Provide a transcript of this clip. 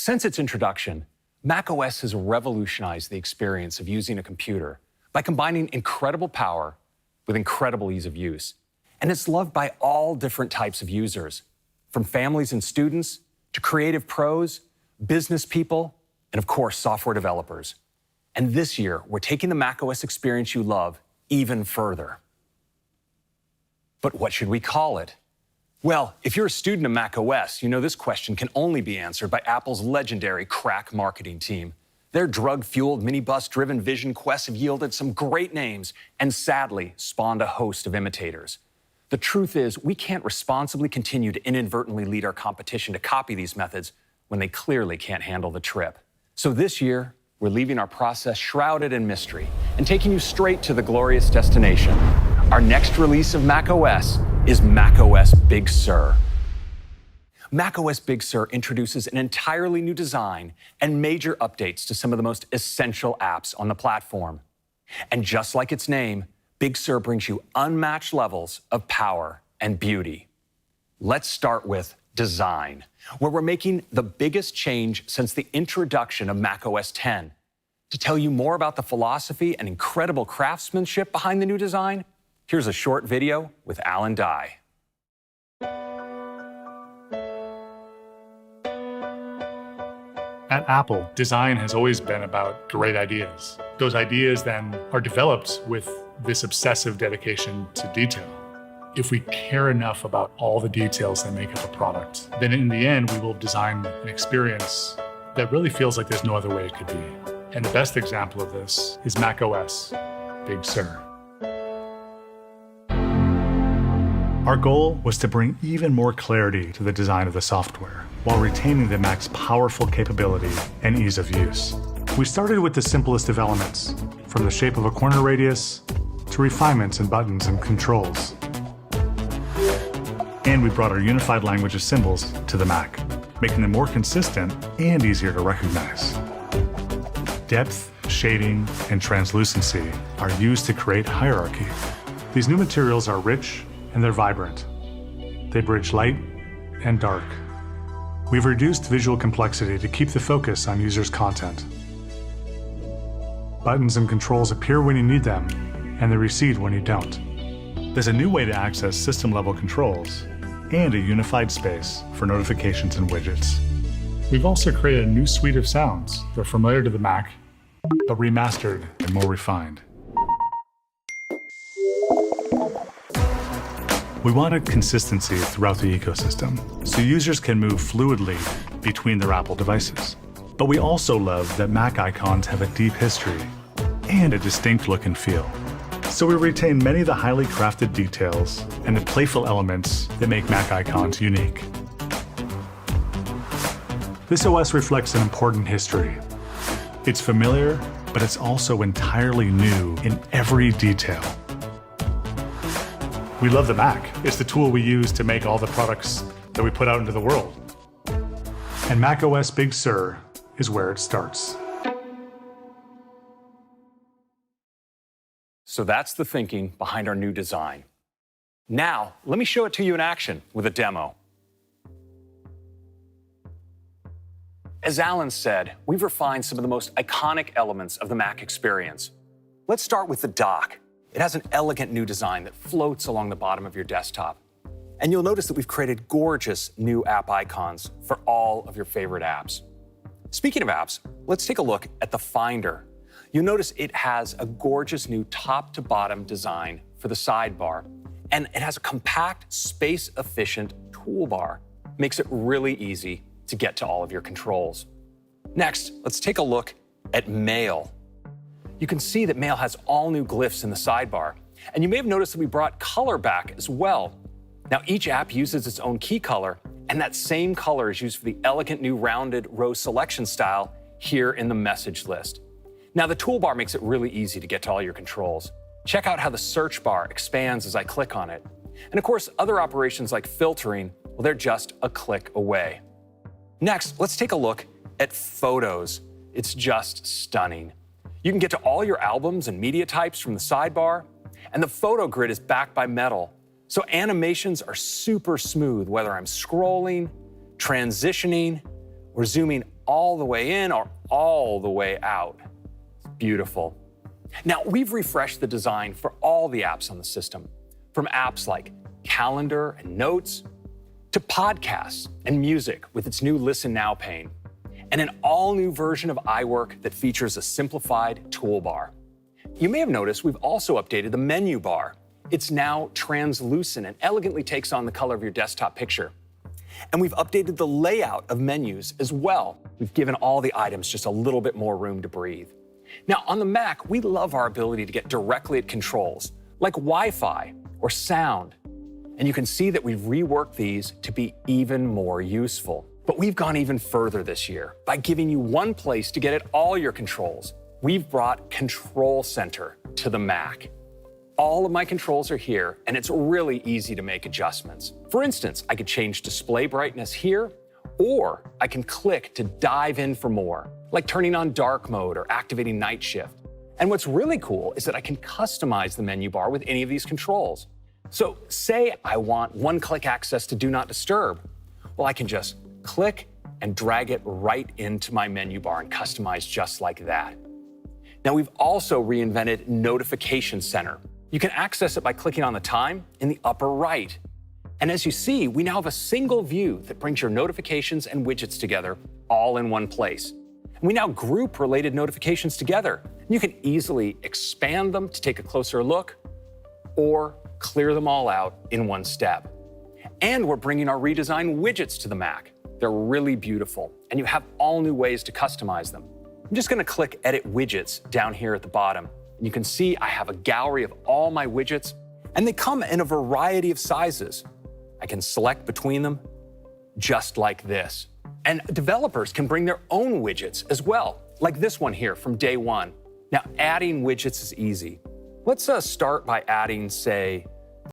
Since its introduction, macOS has revolutionized the experience of using a computer by combining incredible power with incredible ease of use. And it's loved by all different types of users, from families and students to creative pros, business people, and of course, software developers. And this year, we're taking the macOS experience you love even further. But what should we call it? Well, if you're a student of macOS, you know this question can only be answered by Apple's legendary crack marketing team. Their drug-fueled, minibus-driven vision quests have yielded some great names and sadly spawned a host of imitators. The truth is, we can't responsibly continue to inadvertently lead our competition to copy these methods when they clearly can't handle the trip. So this year, we're leaving our process shrouded in mystery and taking you straight to the glorious destination. Our next release of macOS is macOS Big Sur. macOS Big Sur introduces an entirely new design and major updates to some of the most essential apps on the platform. And just like its name, Big Sur brings you unmatched levels of power and beauty. Let's start with design, where we're making the biggest change since the introduction of macOS 10. To tell you more about the philosophy and incredible craftsmanship behind the new design, here's a short video with Alan Dye. At Apple, design has always been about great ideas. Those ideas then are developed with this obsessive dedication to detail. If we care enough about all the details that make up a product, then in the end, we will design an experience that really feels like there's no other way it could be. And the best example of this is macOS Big Sur. Our goal was to bring even more clarity to the design of the software, while retaining the Mac's powerful capability and ease of use. We started with the simplest of elements, from the shape of a corner radius to refinements in buttons and controls. And we brought our unified language of symbols to the Mac, making them more consistent and easier to recognize. Depth, shading, and translucency are used to create hierarchy. These new materials are rich and they're vibrant. They bridge light and dark. We've reduced visual complexity to keep the focus on users' content. Buttons and controls appear when you need them, and they recede when you don't. There's a new way to access system-level controls and a unified space for notifications and widgets. We've also created a new suite of sounds that are familiar to the Mac, but remastered and more refined. We wanted consistency throughout the ecosystem, so users can move fluidly between their Apple devices. But we also love that Mac icons have a deep history and a distinct look and feel. So we retain many of the highly crafted details and the playful elements that make Mac icons unique. This OS reflects an important history. It's familiar, but it's also entirely new in every detail. We love the Mac. It's the tool we use to make all the products that we put out into the world. And macOS Big Sur is where it starts. So that's the thinking behind our new design. Now, let me show it to you in action with a demo. As Alan said, we've refined some of the most iconic elements of the Mac experience. Let's start with the dock. It has an elegant new design that floats along the bottom of your desktop. And you'll notice that we've created gorgeous new app icons for all of your favorite apps. Speaking of apps, let's take a look at the Finder. You'll notice it has a gorgeous new top-to-bottom design for the sidebar, and it has a compact, space-efficient toolbar. Makes it really easy to get to all of your controls. Next, let's take a look at Mail. You can see that Mail has all new glyphs in the sidebar, and you may have noticed that we brought color back as well. Now, each app uses its own key color, and that same color is used for the elegant new rounded row selection style here in the message list. Now, the toolbar makes it really easy to get to all your controls. Check out how the search bar expands as I click on it. And of course, other operations like filtering, well, they're just a click away. Next, let's take a look at Photos. It's just stunning. You can get to all your albums and media types from the sidebar, and the photo grid is backed by metal. So animations are super smooth, whether I'm scrolling, transitioning, or zooming all the way in or all the way out. It's beautiful. Now, we've refreshed the design for all the apps on the system, from apps like Calendar and Notes, to podcasts and music with its new Listen Now pane, and an all-new version of iWork that features a simplified toolbar. You may have noticed we've also updated the menu bar. It's now translucent and elegantly takes on the color of your desktop picture. And we've updated the layout of menus as well. We've given all the items just a little bit more room to breathe. Now, on the Mac, we love our ability to get directly at controls, like Wi-Fi or sound. And you can see that we've reworked these to be even more useful. But we've gone even further this year by giving you one place to get at all your controls. We've brought Control Center to the Mac. All of my controls are here, and it's really easy to make adjustments. For instance, I could change display brightness here, or I can click to dive in for more, like turning on dark mode or activating night shift. And what's really cool is that I can customize the menu bar with any of these controls. So say I want one-click access to Do Not Disturb. Well, I can just click and drag it right into my menu bar and customize just like that. Now, we've also reinvented Notification Center. You can access it by clicking on the time in the upper right. And as you see, we now have a single view that brings your notifications and widgets together all in one place. And we now group related notifications together. You can easily expand them to take a closer look or clear them all out in one step. And we're bringing our redesigned widgets to the Mac. They're really beautiful, and you have all new ways to customize them. I'm just going to click Edit Widgets down here at the bottom. You can see I have a gallery of all my widgets, and they come in a variety of sizes. I can select between them just like this. And developers can bring their own widgets as well, like this one here from day one. Now, adding widgets is easy. Let's start by adding, say,